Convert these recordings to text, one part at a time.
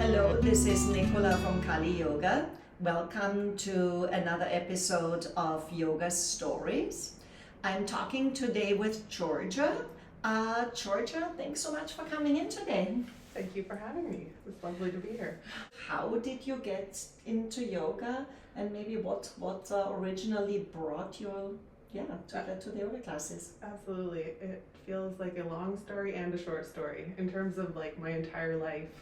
Hello, this is Nicola from Kali Yoga. Welcome to another episode of Yoga Stories. I'm talking today with Georgia. Georgia, thanks so much for coming in today. Thank you for having me. It's lovely to be here. How did you get into yoga, and maybe what originally brought you to the yoga classes? Absolutely. It feels like a long story and a short story. In terms of like my entire life,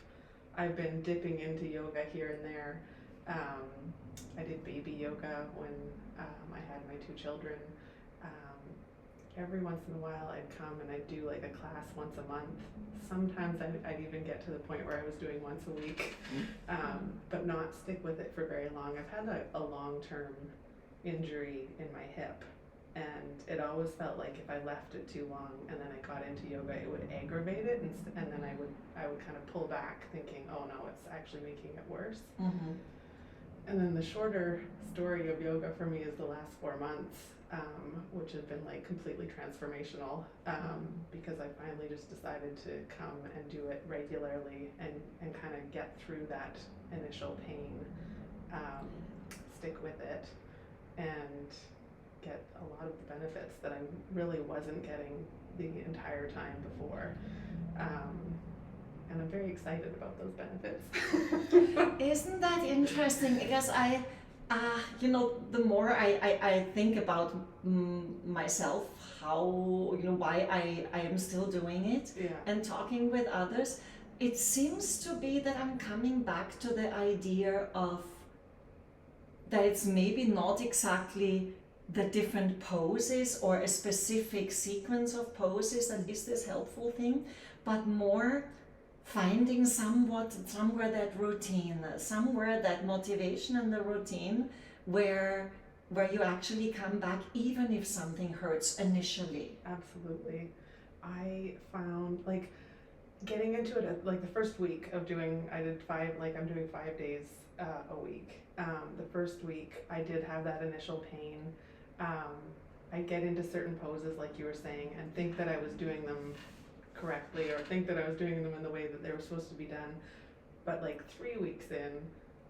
I've been dipping into yoga here and there. I did baby yoga when I had my two children. Every once in a while I'd come and I'd do like a class once a month. Sometimes I'd even get to the point where I was doing once a week, but not stick with it for very long. I've had a long-term injury in my hip, and it always felt like if I left it too long and then I got into yoga, it would aggravate it, and then I would kind of pull back thinking, oh no, it's actually making it worse. Mm-hmm. And then the shorter story of yoga for me is the last 4 months, which have been like completely transformational, because I finally just decided to come and do it regularly and kind of get through that initial pain, stick with it, and get a lot of the benefits that I really wasn't getting the entire time before. And I'm very excited about those benefits. Isn't that interesting? Because the more I think about myself, how, why I am still doing it, Yeah. and talking with others, it seems to be that I'm coming back to the idea of that it's maybe not exactly the different poses or a specific sequence of poses that is this helpful thing, but more finding somewhere that routine, somewhere that motivation and the routine where you actually come back even if something hurts initially. Absolutely. I found like getting into it like the first week of I'm doing 5 days a week. The first week I did have that initial pain. I get into certain poses like you were saying and think that I was doing them correctly or think that I was doing them in the way that they were supposed to be done. But like 3 weeks in,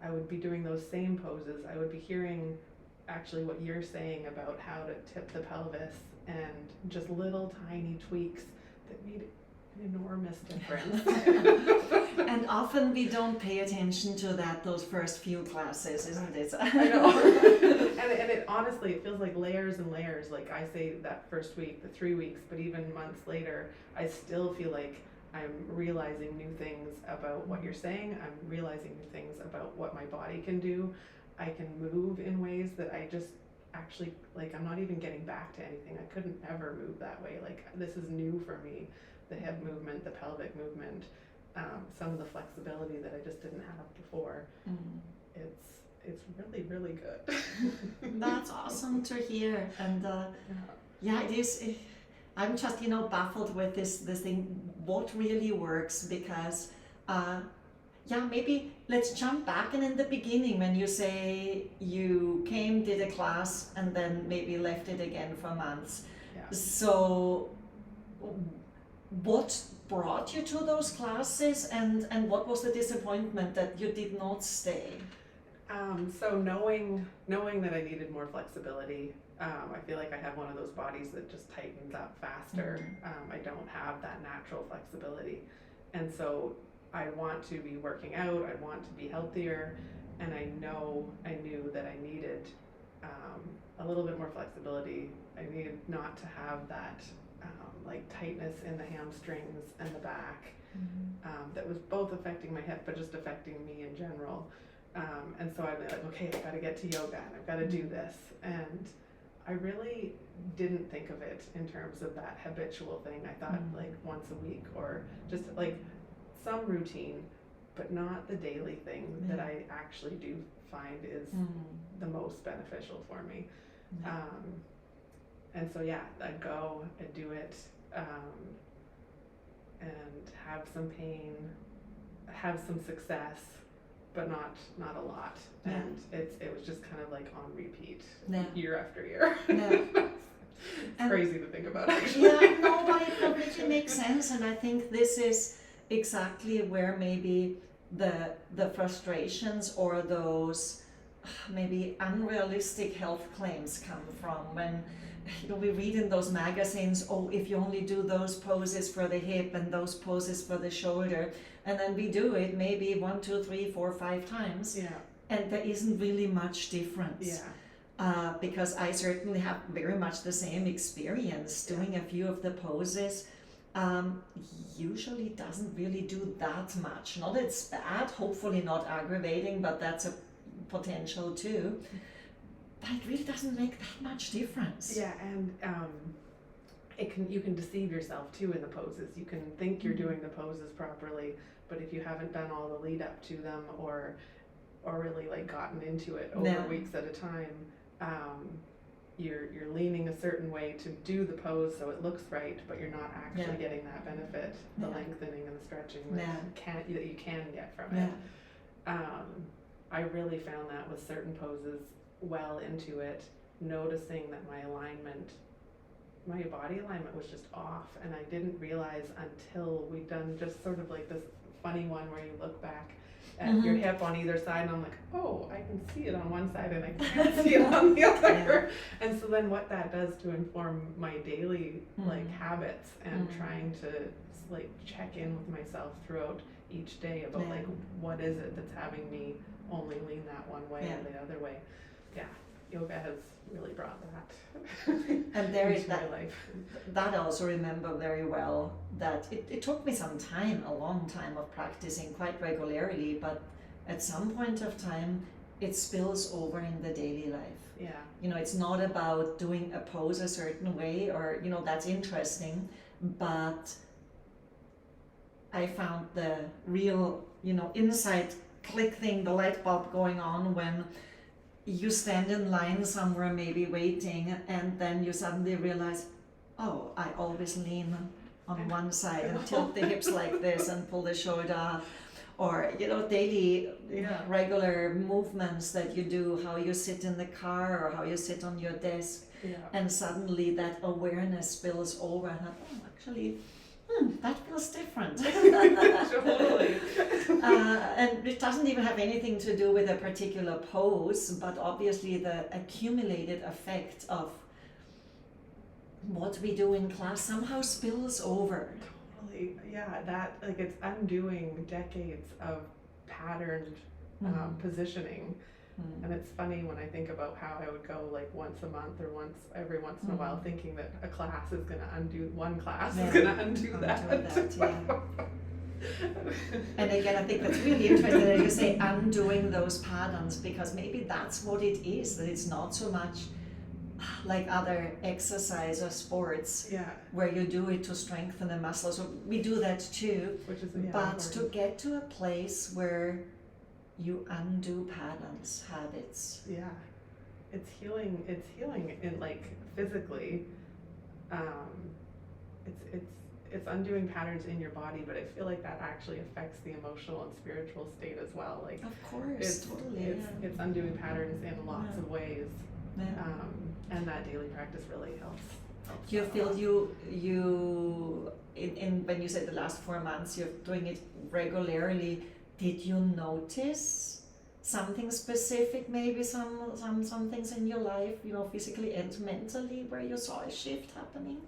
I would be doing those same poses. I would be hearing actually what you're saying about how to tip the pelvis and just little tiny tweaks that made an enormous difference. And often we don't pay attention to that those first few classes, isn't it? I know. and it honestly, it feels like layers and layers. Like I say that first week, the 3 weeks, but even months later, I still feel like I'm realizing new things about what you're saying. I'm realizing new things about what my body can do. I can move in ways that I just actually, like, I'm not even getting back to anything. I couldn't ever move that way. Like, this is new for me. The hip movement, the pelvic movement, some of the flexibility that I just didn't have before. It's really, really good. That's awesome to hear. And it is. I'm just baffled with this thing. What really works? Because maybe let's jump back, and in the beginning when you say you came, did a class, and then maybe left it again for months. Yeah. So what brought you to those classes, and what was the disappointment that you did not stay? So knowing that I needed more flexibility, I feel like I have one of those bodies that just tightens up faster. I don't have that natural flexibility, and so I want to be working out, I want to be healthier, and I knew that I needed a little bit more flexibility. I needed not to have that like tightness in the hamstrings and the back, that was both affecting my hip but just affecting me in general. And so I'd be like, okay, I've got to get to yoga and I've got to do this. And I really didn't think of it in terms of that habitual thing. I thought like once a week or just like some routine, but not the daily thing that I actually do find is the most beneficial for me. And so I'd go and do it, and have some pain, have some success, but not a lot. Yeah. And it was just kind of like on repeat, year after year. It's crazy to think about, actually. But it completely makes sense, and I think this is exactly where maybe the frustrations or those maybe unrealistic health claims come from when we read in those magazines, oh, if you only do those poses for the hip and those poses for the shoulder, and then we do it maybe 1, 2, 3, 4, 5 times, Yeah. and there isn't really much difference. Yeah. Because I certainly have very much the same experience doing a few of the poses. Usually doesn't really do that much. Not it's bad, hopefully not aggravating, but that's a potential too. But it really doesn't make that much difference. Yeah, and you can deceive yourself too in the poses. You can think you're doing the poses properly, but if you haven't done all the lead up to them or really like gotten into it over weeks at a time, you're leaning a certain way to do the pose so it looks right, but you're not actually getting that benefit, the lengthening and the stretching that you can get from it. I really found that with certain poses well into it, noticing that my body alignment was just off, and I didn't realize until we'd done just sort of like this funny one where you look back at your hip on either side, and I'm like, oh, I can see it on one side and I can't see it on the other. And so then what that does to inform my daily like habits and trying to like check in with myself throughout each day about like what is it that's having me only lean that one way and the other way. Yeah, yoga has really brought that and there is into my life. That I also remember very well, that it took me some time, a long time of practicing quite regularly, but at some point of time it spills over in the daily life. Yeah. You know, it's not about doing a pose a certain way or, you know, that's interesting, but I found the real, you know, inside click thing, the light bulb going on when you stand in line somewhere maybe waiting, and then you suddenly realize, oh, I always lean on one side and tilt the hips like this and pull the shoulder up, or, you know, daily regular movements that you do, how you sit in the car or how you sit on your desk, and suddenly that awareness spills over, and oh, actually that feels different. Totally. And it doesn't even have anything to do with a particular pose, but obviously the accumulated effect of what we do in class somehow spills over. Totally. Yeah, that like it's undoing decades of patterned positioning. And it's funny when I think about how I would go like once a month or every once in a while, thinking that a class is going to undo that. And again, I think that's really interesting that you say undoing those patterns, because maybe that's what it is, that it's not so much like other exercise or sports where you do it to strengthen a muscle. So we do that too, but to get to a place where you undo patterns, habits. Yeah, it's healing in like physically. It's undoing patterns in your body, but I feel like that actually affects the emotional and spiritual state as well. Like, of course, it's undoing patterns in lots of ways, and that daily practice really helps. Do you feel you in when you said the last 4 months you're doing it regularly? Did you notice something specific, maybe some things in your life, you know, physically and mentally, where you saw a shift happening?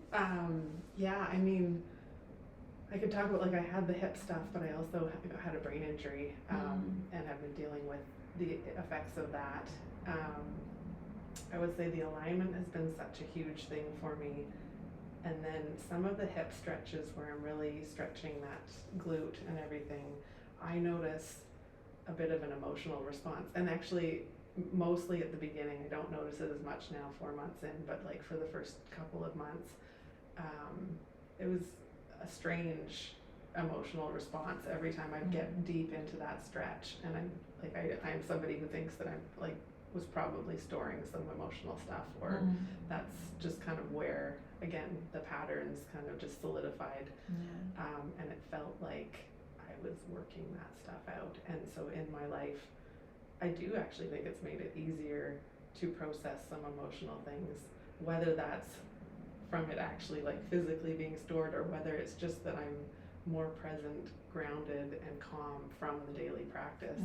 Yeah, I mean, I could talk about, like, I had the hip stuff, but I also had a brain injury, and have been dealing with the effects of that. I would say the alignment has been such a huge thing for me. And then some of the hip stretches where I'm really stretching that glute and everything, I notice a bit of an emotional response. And actually, mostly at the beginning, I don't notice it as much now, 4 months in, but like for the first couple of months, it was a strange emotional response every time I'd get deep into that stretch. And I'm somebody who thinks that I'm like, was probably storing some emotional stuff, or that's just kind of where, again, the patterns kind of just solidified. And it felt like I was working that stuff out. And so in my life, I do actually think it's made it easier to process some emotional things, whether that's from it actually like physically being stored, or whether it's just that I'm more present, grounded, and calm from the daily practice.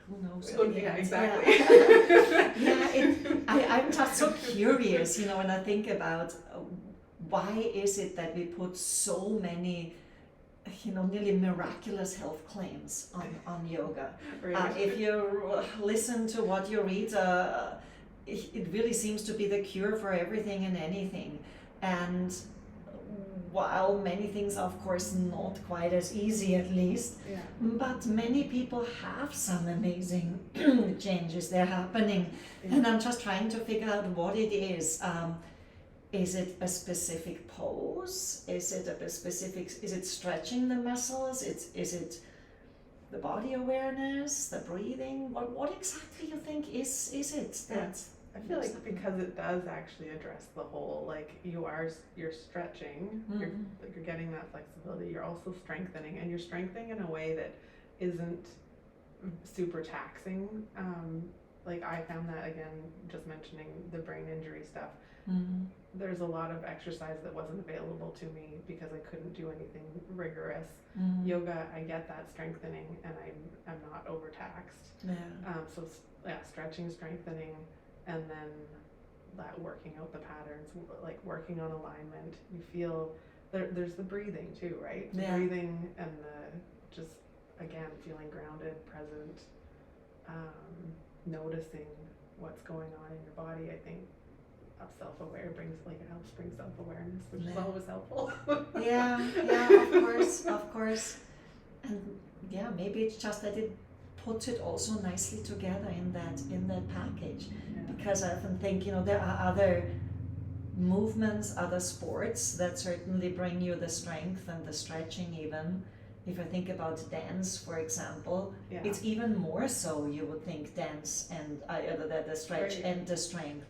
Who knows? Yeah, exactly. I'm just so curious, when I think about why is it that we put so may, nearly miraculous health claims on yoga. Right. If you listen to what you read, it really seems to be the cure for everything and anything. And while many things are of course not quite as easy, at least, Yeah. but many people have some amazing changes they're happening. Yeah. And I'm just trying to figure out what it is. Is it a specific pose? Is it stretching the muscles? Is it the body awareness, the breathing? What exactly you think is it? That's I feel like because it does actually address the whole, like you're stretching, you're getting that flexibility, you're also strengthening, and you're strengthening in a way that isn't super taxing. Like I found that, again, just mentioning the brain injury stuff, there's a lot of exercise that wasn't available to me because I couldn't do anything rigorous. Yoga, I get that strengthening and I'm not overtaxed. So stretching, strengthening, and then that working out the patterns, like working on alignment. You feel there's the breathing too, right? The breathing and the just, again, feeling grounded, present, noticing what's going on in your body. I think self-aware it helps bring self-awareness, which is always helpful. Of course. And maybe it's just that it puts it also nicely together in that package. Because I often think, there are other movements, other sports that certainly bring you the strength and the stretching even. If I think about dance, for example, it's even more so, you would think, dance and the stretch and the strength.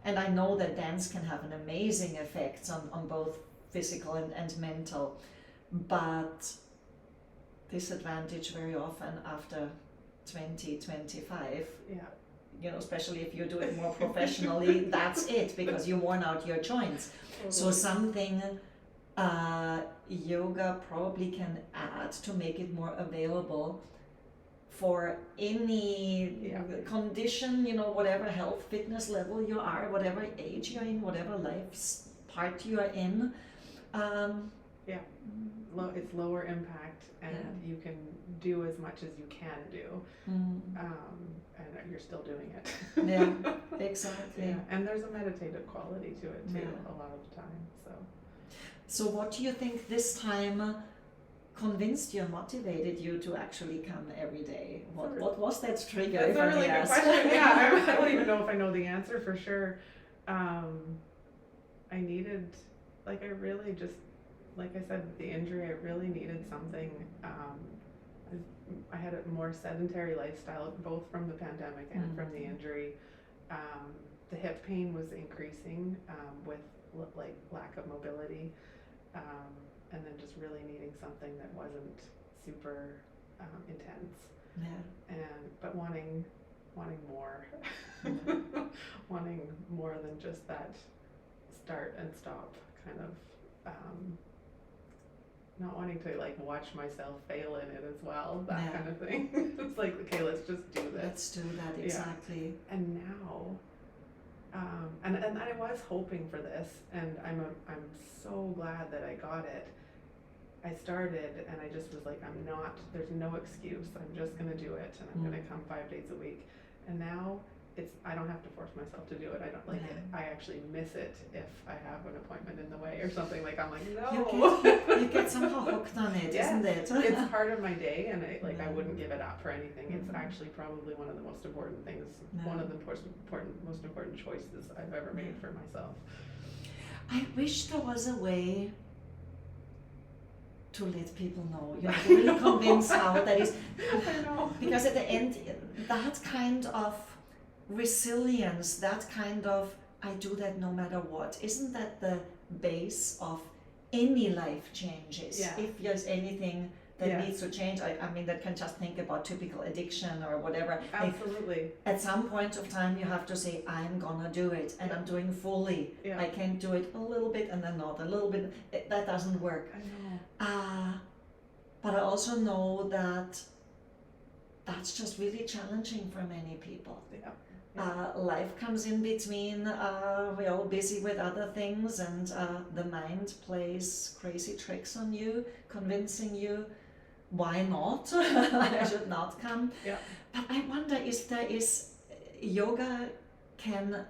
And I know that dance can have an amazing effect on both physical and mental, but disadvantage very often after 20, 25. Especially if you do it more professionally, that's it, because you worn out your joints. Totally. So something yoga probably can add to make it more available for any condition, whatever health, fitness level you are, whatever age you're in, whatever life's part you are in. It's lower impact, and you can do as much as you can do, and you're still doing it. Exactly. And there's a meditative quality to it too, a lot of the time. So what do you think this time convinced you, motivated you to actually come every day? What was that trigger? That's a really good question. I don't even know if I know the answer for sure. I needed, I really just, like I said, with the injury, I really needed something. I had a more sedentary lifestyle, both from the pandemic and from the injury. The hip pain was increasing with lack of mobility, and then just really needing something that wasn't super intense. But wanting more, wanting more than just that start and stop kind of. Not wanting to watch myself fail in it as well, that kind of thing. It's like, okay, let's just do this. Let's do that, exactly. And now, and I was hoping for this, and I'm so glad that I got it. I started, and I just was like, there's no excuse. I'm just gonna do it, and I'm gonna come 5 days a week. And now I don't have to force myself to do it. I don't like it. I actually miss it if I have an appointment in the way or something. I'm like, no. You get somehow hooked on it, isn't it? It's part of my day, and I wouldn't give it up for anything. It's actually probably one of the most important things, one of the most important choices I've ever made for myself. I wish there was a way to let people know, to really convince how that is. I know. Because at the end, that kind of resilience, that kind of, I do that no matter what, isn't that the base of any life changes? If there's anything that needs to change, I mean, that can just think about typical addiction or whatever. Absolutely. At some point of time, you have to say, I'm gonna do it, and I'm doing fully. I can't do it a little bit and then not a little bit. That doesn't work. I know. But I also know that that's just really challenging for many people. Yeah. Life comes in between, we're all busy with other things, and the mind plays crazy tricks on you, convincing you why not, I should not come. Yeah. But I wonder if there is, yoga can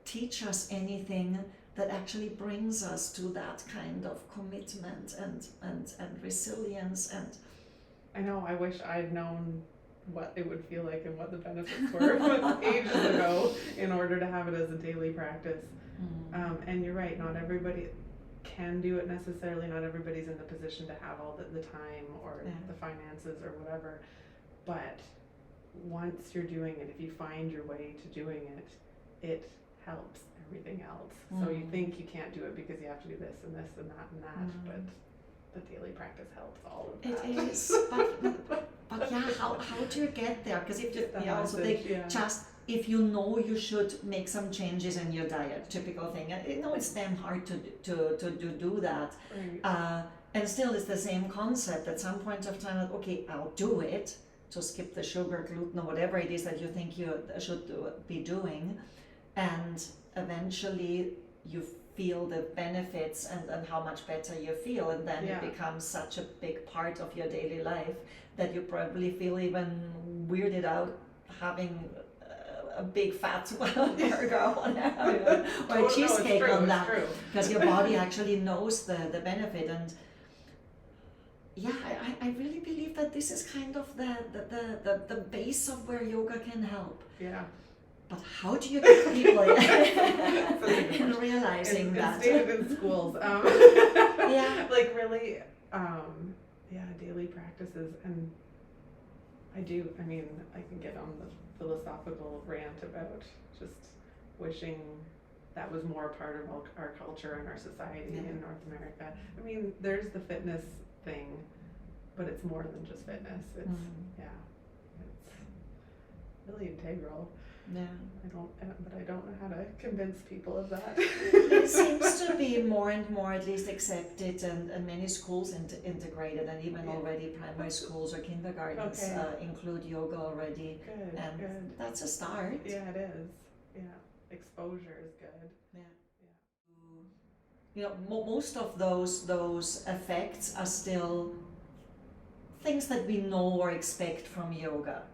teach us anything that actually brings us to that kind of commitment and resilience. And I know, I wish I'd known what it would feel like and what the benefits were ages ago in order to have it as a daily practice. And you're right, not everybody can do it necessarily, not everybody's in the position to have all the time or the finances or whatever, but once you're doing it, if you find your way to doing it, it helps everything else. So you think you can't do it because you have to do this and this and that, but the daily practice helps all of that. It is, but yeah, how do you get there? Because if you also think, just if you know you should make some changes in your diet, typical thing. I know it's damn hard to do that, Right. and still it's the same concept. At some point of time, like, okay, I'll do it to skip the sugar, gluten, or whatever it is that you think you should be doing, and eventually you feel the benefits and how much better you feel, and then it becomes such a big part of your daily life that you probably feel even weirded out having a big fat burger or whatever, or a cheesecake on that, because your body actually knows the benefit. And yeah, I really believe that this is kind of the base of where yoga can help. Yeah. But how do you get people in realizing that? It's stated in schools. Yeah. Like really, daily practices. And I mean, I can get on the philosophical rant about just wishing that was more part of our culture and our society in North America. I mean, there's the fitness thing, but it's more than just fitness. It's, it's really integral. Yeah. I don't know how to convince people of that. It seems to be more and more at least accepted, and many schools integrated, and even already primary schools or kindergartens include yoga already. Good, and good. That's a start. Yeah, it is. Yeah, exposure is good. You know, most of those effects are still things that we know or expect from yoga.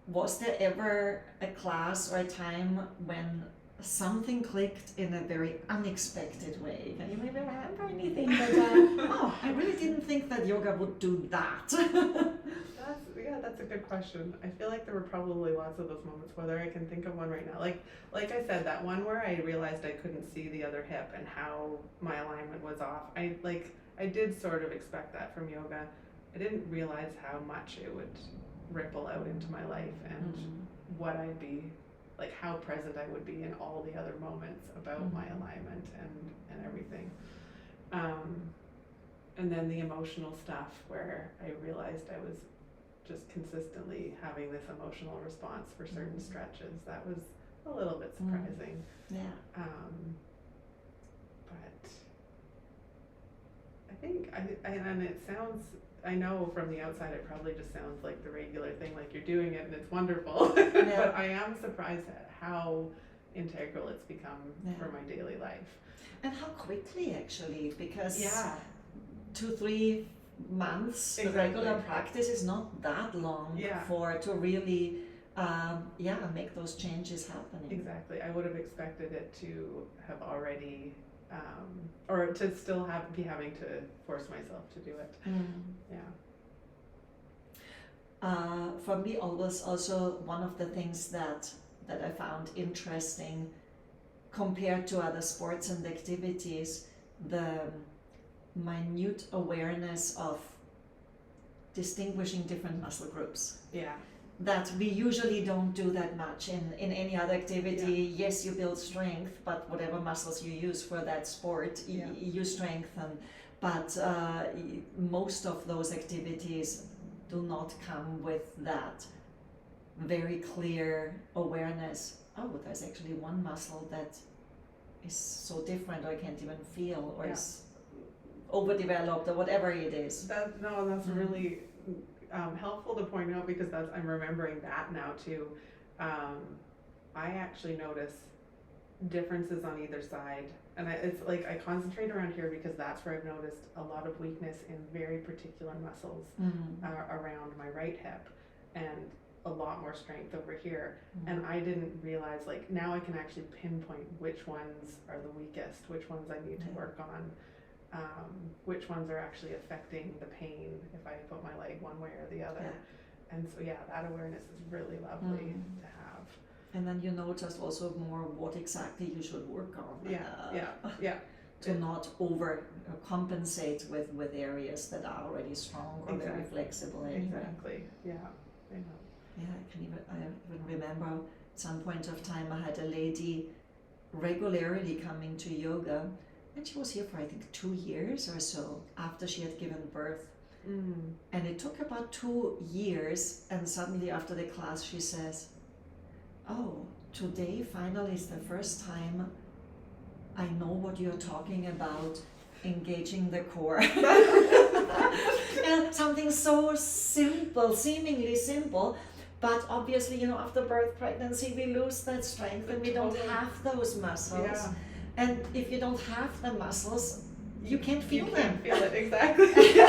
Was there ever a class or a time when something clicked in a very unexpected way? Can you maybe remember anything that, I really didn't think that yoga would do that? That's a good question. I feel like there were probably lots of those moments, whether I can think of one right now. Like I said, that one where I realized I couldn't see the other hip and how my alignment was off. I did sort of expect that from yoga. I didn't realize how much it would ripple out into my life and what I'd be, like how present I would be in all the other moments about my alignment and everything. And then the emotional stuff where I realized I was just consistently having this emotional response for certain stretches. That was a little bit surprising. Yeah. But I think, and it sounds, I know from the outside it probably just sounds like the regular thing, like you're doing it and it's wonderful. But I am surprised at how integral it's become for my daily life. And how quickly actually, because 2-3 months, the regular practice is not that long to really make those changes happening. Exactly. I would have expected it to have already or to still be having to force myself to do it. For me, always also one of the things that I found interesting compared to other sports and activities, the minute awareness of distinguishing different muscle groups. That we usually don't do that much in any other activity. Yes, you build strength, but whatever muscles you use for that sport, you strengthen. But most of those activities do not come with that very clear awareness. Oh, there's actually one muscle that is so different, or I can't even feel, or is overdeveloped or whatever it is. That's really helpful to point out, because I'm remembering that now too. I actually notice differences on either side, and it's like I concentrate around here because that's where I've noticed a lot of weakness in very particular muscles around my right hip, and a lot more strength over here. And I didn't realize, like, now I can actually pinpoint which ones are the weakest, which ones I need to work on, which ones are actually affecting the pain if I put my leg one way or the other. And so that awareness is really lovely to have. And then you know just also more what exactly you should work on. To not compensate with areas that are already strong or very flexible anyway. Exactly. Yeah. I know. Yeah, I even remember at some point of time I had a lady regularly coming to yoga, and she was here for I think 2 years or so after she had given birth. And it took about 2 years, and suddenly after the class she says, "Oh, today finally is the first time I know what you're talking about, engaging the core." And something so simple, seemingly simple, but obviously, after birth, pregnancy, we lose that strength and we don't have those muscles. And if you don't have the muscles, you can't feel them. You can't feel it, exactly.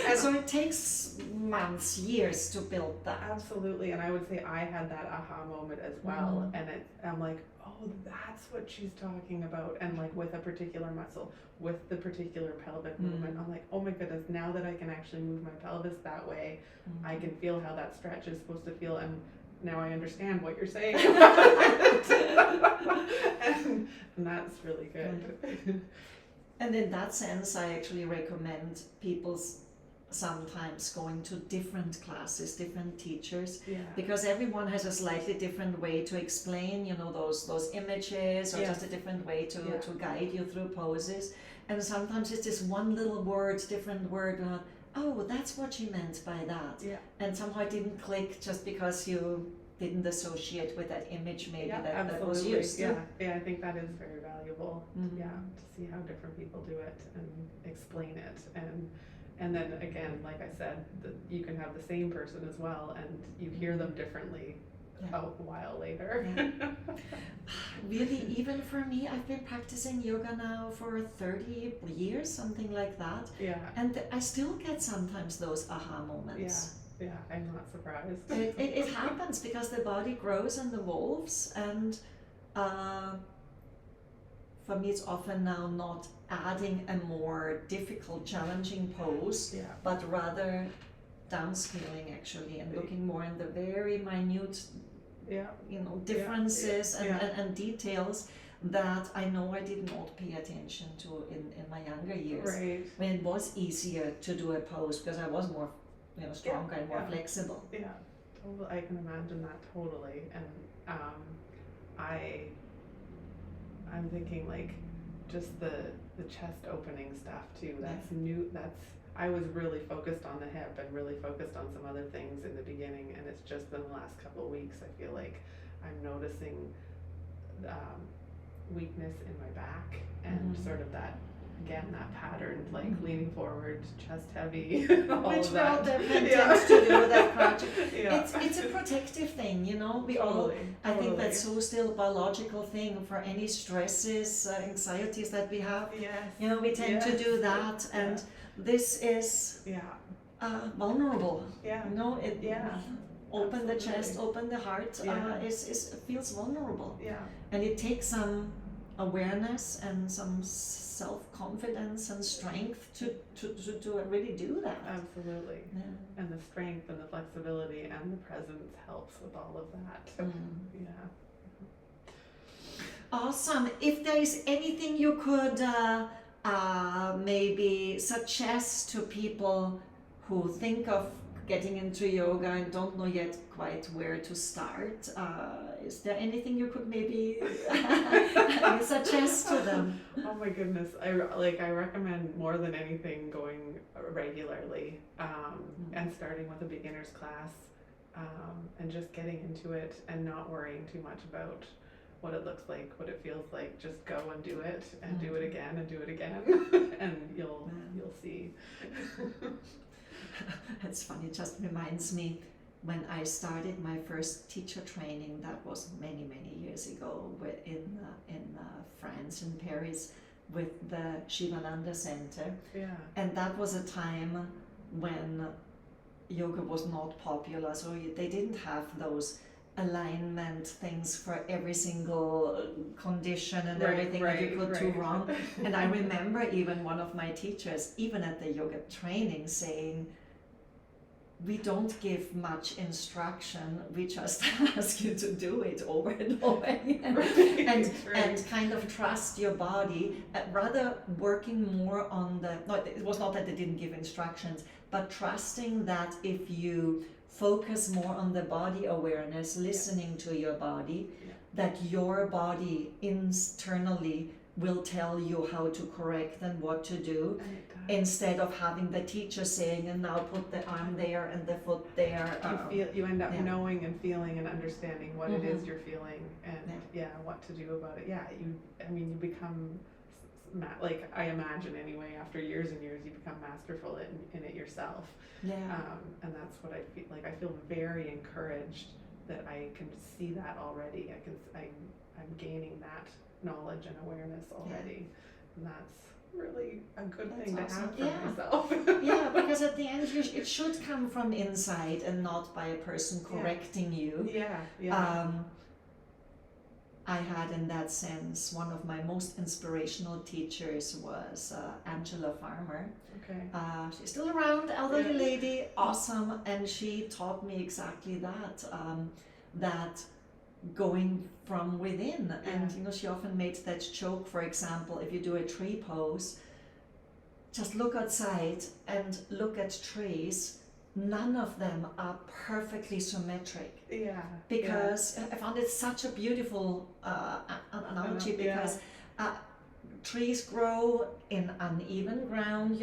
And so it takes months, years to build that. Absolutely, and I would say I had that aha moment as well, and I'm like, oh, that's what she's talking about, and like with a particular muscle, with the particular pelvic movement, I'm like, oh my goodness, now that I can actually move my pelvis that way, I can feel how that stretch is supposed to feel, and now I understand what you're saying about it. and that's really good. And in that sense, I actually recommend people sometimes going to different classes, different teachers, because everyone has a slightly different way to explain, those images, or just a different way to guide you through poses. And sometimes it's just one little word, different word, oh, that's what she meant by that. And somehow it didn't click just because you didn't associate with that image maybe that was used. Yeah, I think that is very valuable. To see how different people do it and explain it, and then again, like I said, you can have the same person as well, and you hear them differently a while later. Really, even for me, I've been practicing yoga now for 30 years, something like that. And I still get sometimes those aha moments. Yeah, I'm not surprised. It happens because the body grows and evolves, and for me it's often now not adding a more difficult, challenging pose, but rather downscaling actually, and looking more in the very minute differences and details that I know I did not pay attention to in my younger years. When it was easier to do a pose because I was more stronger and more flexible. Totally, I can imagine that totally. And I'm thinking like just the chest opening stuff too. That's new. I was really focused on the hip and really focused on some other things in the beginning, and it's just in the last couple of weeks I feel like I'm noticing weakness in my back and sort of that pattern, like leaning forward, chest heavy, all which of that. Tends to do with that project. It's a protective thing, we all, I think that's so still a biological thing for any stresses, anxieties that we have. We tend to do that, and this is vulnerable. Open the chest, open the heart, it feels vulnerable. And it takes some awareness and some self-confidence and strength to really do that. Absolutely. And the strength and the flexibility and the presence helps with all of that. Awesome. If there is anything you could maybe suggest to people who think of getting into yoga and don't know yet quite where to start, is there anything you could maybe suggest to them? Oh my goodness, I recommend more than anything going regularly, and starting with a beginner's class, and just getting into it and not worrying too much about what it looks like, what it feels like. Just go and do it, and do it again, and do it again, and you'll see. It's funny, it just reminds me when I started my first teacher training, that was many, many years ago in France, in Paris, with the Shivananda Center. Yeah. And that was a time when yoga was not popular, so they didn't have those alignment things for every single condition and everything that you could do wrong. And I remember even one of my teachers, even at the yoga training, saying, we don't give much instruction, we just ask you to do it over and over again, and kind of trust your body, rather working more on the, no, it was not that they didn't give instructions, but trusting that if you focus more on the body awareness, listening to your body, that your body internally will tell you how to correct and what to do, instead of having the teacher saying, and now put the arm there and the foot there. You end up knowing and feeling and understanding what it is you're feeling, and what to do about it. You become, like, I imagine anyway, after years and years, you become masterful in it yourself. And that's what I feel like. I feel very encouraged that I can see that already. I'm gaining that knowledge and awareness already, and that's really a good thing to have for myself. Because at the end it should come from inside and not by a person correcting you. I had, in that sense, one of my most inspirational teachers was Angela Farmer. She's still around, elderly lady, awesome, and she taught me exactly that, that going from within. And she often made that joke, for example, if you do a tree pose, just look outside and look at trees. None of them are perfectly symmetric. Because I found it such a beautiful analogy, because trees grow in uneven ground,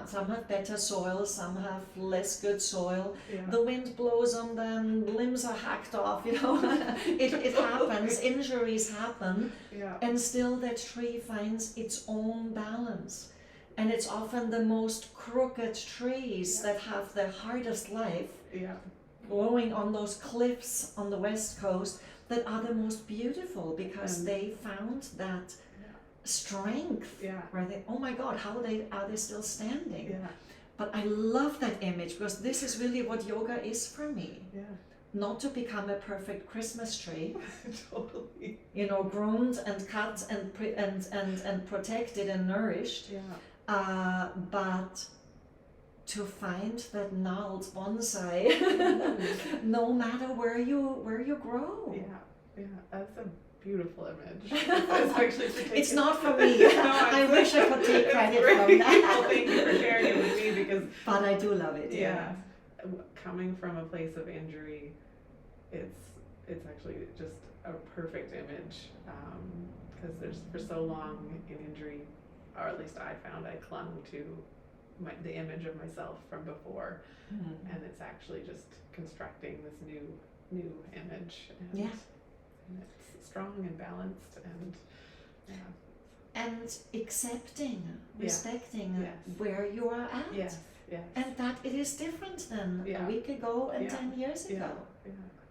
some have better soil, some have less good soil. The wind blows on them, limbs are hacked off, it happens, injuries happen, and still that tree finds its own balance. And it's often the most crooked trees that have the hardest life, growing on those cliffs on the west coast, that are the most beautiful, because they found that strength where they, oh my God, how are they still standing? But I love that image, because this is really what yoga is for me. Not to become a perfect Christmas tree, Totally. Groomed and cut and protected and nourished, but to find that gnarled bonsai, no matter where you grow. That's a beautiful image. It's not for me. I wish I could take credit from that. Well, thank you for sharing it with me, because. But I do love it. Coming from a place of injury, it's actually just a perfect image, because there's, for so long in injury, or at least I found, I clung to the image of myself from before, and it's actually just constructing this new image, and it's strong and balanced, and accepting, respecting where you are at, and that it is different than a week ago and 10 years ago.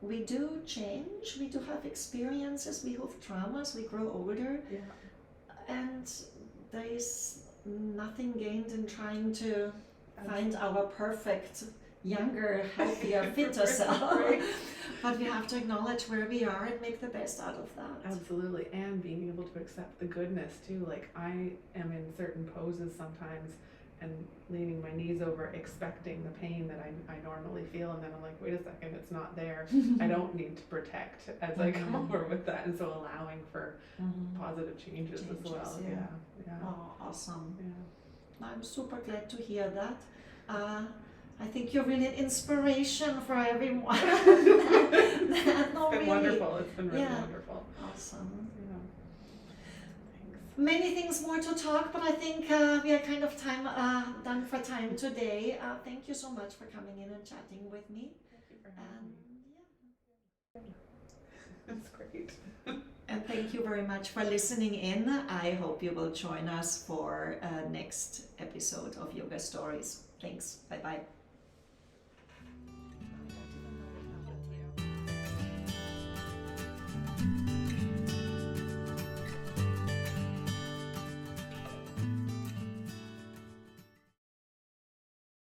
We do change, we do have experiences, we have traumas, we grow older, and there is nothing gained in trying to find our perfect, younger, healthier, fitter self. But we have to acknowledge where we are and make the best out of that. Absolutely, and being able to accept the goodness too. Like, I am in certain poses sometimes and leaning my knees over, expecting the pain that I normally feel, and then I'm like, wait a second, it's not there. I don't need to protect as I come over with that, and so allowing for positive changes as well. Oh, awesome. I'm super glad to hear that. I think you're really an inspiration for everyone. It's been wonderful. It's been really wonderful. Awesome. Many things more to talk, but I think we are kind of done for time today. Thank you so much for coming in and chatting with me. Thank you for having me. That's great. And thank you very much for listening in. I hope you will join us for next episode of Yoga Stories. Thanks. Bye bye.